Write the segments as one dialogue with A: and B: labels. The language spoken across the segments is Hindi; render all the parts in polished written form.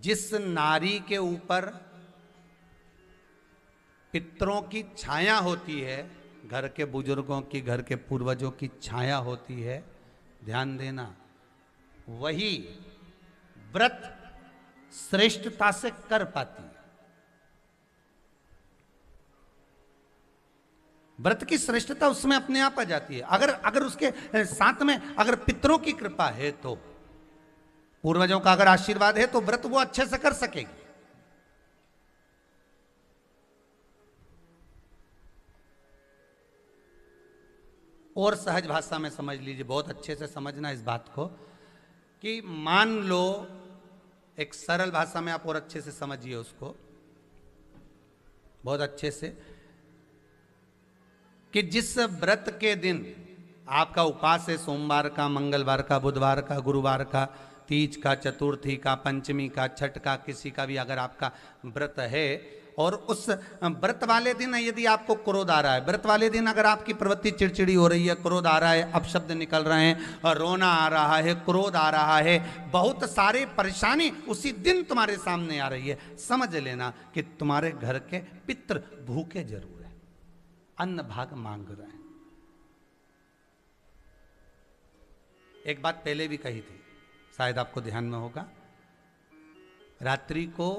A: जिस नारी के ऊपर पितरों की छाया होती है, घर के बुजुर्गों की, घर के पूर्वजों की छाया होती है, ध्यान देना, वही व्रत श्रेष्ठता से कर पाती है। व्रत की श्रेष्ठता उसमें अपने आप आ जाती है। अगर उसके साथ में अगर पितरों की कृपा है, तो पूर्वजों का अगर आशीर्वाद है, तो व्रत वो अच्छे से कर सकेगी। और सहज भाषा में समझ लीजिए, बहुत अच्छे से समझना इस बात को, कि मान लो, एक सरल भाषा में आप और अच्छे से समझिए उसको, बहुत अच्छे से, कि जिस व्रत के दिन आपका उपास है, सोमवार का, मंगलवार का, बुधवार का, गुरुवार का, तीज का, चतुर्थी का, पंचमी का, छठ का, किसी का भी अगर आपका व्रत है, और उस व्रत वाले दिन यदि आपको क्रोध आ रहा है, व्रत वाले दिन अगर आपकी प्रवृत्ति चिड़चिड़ी हो रही है, क्रोध आ रहा है, अपशब्द निकल रहे हैं, और रोना आ रहा है, क्रोध आ रहा है, बहुत सारे परेशानी उसी दिन तुम्हारे सामने आ रही है, समझ लेना कि तुम्हारे घर के पितृ भूखे जरूर है, अन्न भाग मांग रहे हैं। एक बात पहले भी कही थी, शायद आपको ध्यान में होगा, रात्रि को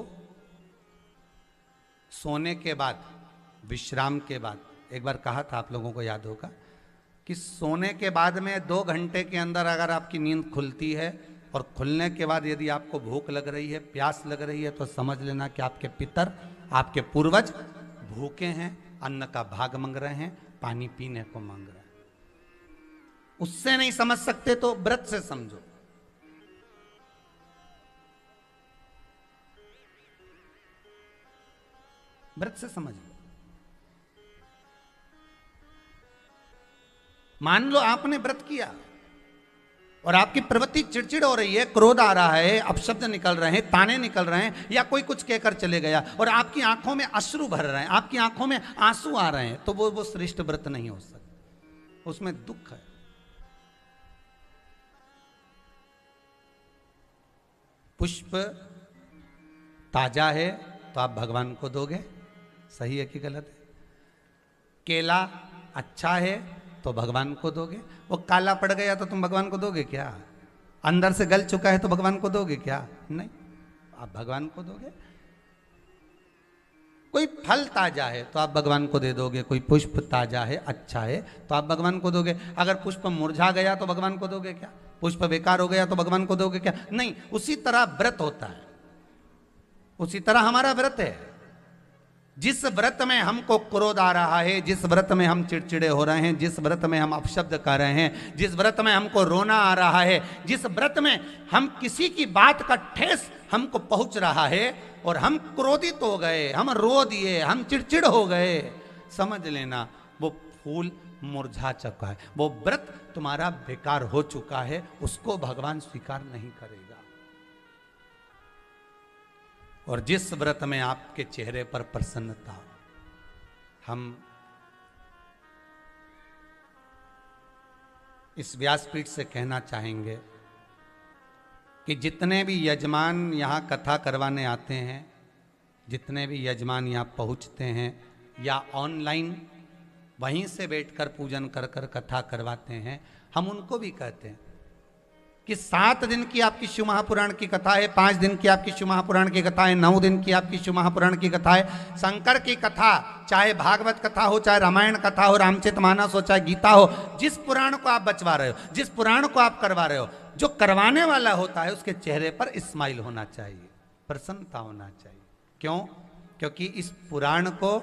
A: सोने के बाद, विश्राम के बाद, एक बार कहा था, आप लोगों को याद होगा, कि सोने के बाद में 2 घंटे के अंदर अगर आपकी नींद खुलती है, और खुलने के बाद यदि आपको भूख लग रही है, प्यास लग रही है, तो समझ लेना कि आपके पितर, आपके पूर्वज भूखे हैं, अन्न का भाग मांग रहे हैं, पानी पीने को मांग रहे हैं। उससे नहीं समझ सकते तो व्रत से समझो। व्रत से समझ लो। मान लो आपने व्रत किया और आपकी प्रवृत्ति चिड़चिड़ हो रही है, क्रोध आ रहा है, अपशब्द निकल रहे हैं, ताने निकल रहे हैं, या कोई कुछ कहकर चले गया और आपकी आंखों में अश्रु भर रहे हैं, आपकी आंखों में आंसू आ रहे हैं, तो वो श्रेष्ठ व्रत नहीं हो सकता, उसमें दुख है। पुष्प ताजा है तो आप भगवान को दोगे, सही है कि गलत है? केला अच्छा है तो भगवान को दोगे, वो काला पड़ गया तो तुम भगवान को दोगे क्या? अंदर से गल चुका है तो भगवान को दोगे क्या? नहीं, आप भगवान को दोगे। कोई फल ताजा है तो आप भगवान को दे दोगे, कोई पुष्प ताजा है, अच्छा है, तो आप भगवान को दोगे। अगर पुष्प मुरझा गया तो भगवान को दोगे क्या? पुष्प बेकार हो गया तो भगवान को दोगे क्या? नहीं। उसी तरह व्रत होता है, उसी तरह हमारा व्रत है। जिस व्रत में हमको क्रोध आ रहा है, जिस व्रत में हम चिड़चिड़े हो रहे हैं, जिस व्रत में हम अपशब्द कर रहे हैं, जिस व्रत में हमको रोना आ रहा है, जिस व्रत में हम किसी की बात का ठेस हमको पहुंच रहा है और हम क्रोधित हो गए, हम रो दिए, हम चिड़चिड़ हो गए, समझ लेना वो फूल मुरझा चुका है, वो व्रत तुम्हारा बेकार हो चुका है, उसको भगवान स्वीकार नहीं करेगा। और जिस व्रत में आपके चेहरे पर प्रसन्नता, हम इस व्यासपीठ से कहना चाहेंगे कि जितने भी यजमान यहाँ कथा करवाने आते हैं, जितने भी यजमान यहाँ पहुँचते हैं या ऑनलाइन वहीं से बैठकर पूजन कर कर कथा करवाते हैं, हम उनको भी कहते हैं कि 7 दिन की आपकी शिव महापुराण की कथा है, 5 दिन की आपकी शिव महापुराण की कथा है, 9 दिन की आपकी शिव महापुराण की कथा है, शंकर की कथा, चाहे भागवत कथा हो, चाहे रामायण कथा हो, रामचरितमानस हो, चाहे गीता हो, जिस पुराण को आप बचवा रहे हो, जिस पुराण को आप करवा रहे हो, जो करवाने वाला होता है उसके चेहरे पर स्माइल होना चाहिए, प्रसन्नता होना चाहिए। क्यों? क्योंकि इस पुराण को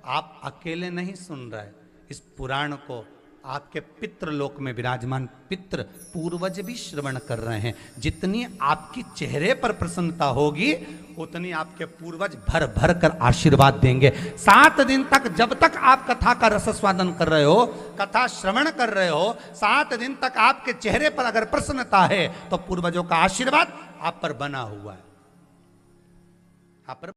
A: आप अकेले नहीं सुन रहे, इस पुराण को आपके पितृलोक में विराजमान पितृ पूर्वज भी श्रवण कर रहे हैं। जितनी आपकी चेहरे पर प्रसन्नता होगी, उतनी आपके पूर्वज भर भर कर आशीर्वाद देंगे। 7 दिन तक, जब तक आप कथा का रसस्वादन कर रहे हो, कथा श्रवण कर रहे हो, 7 दिन तक आपके चेहरे पर अगर प्रसन्नता है तो पूर्वजों का आशीर्वाद आप पर बना हुआ है, आप पर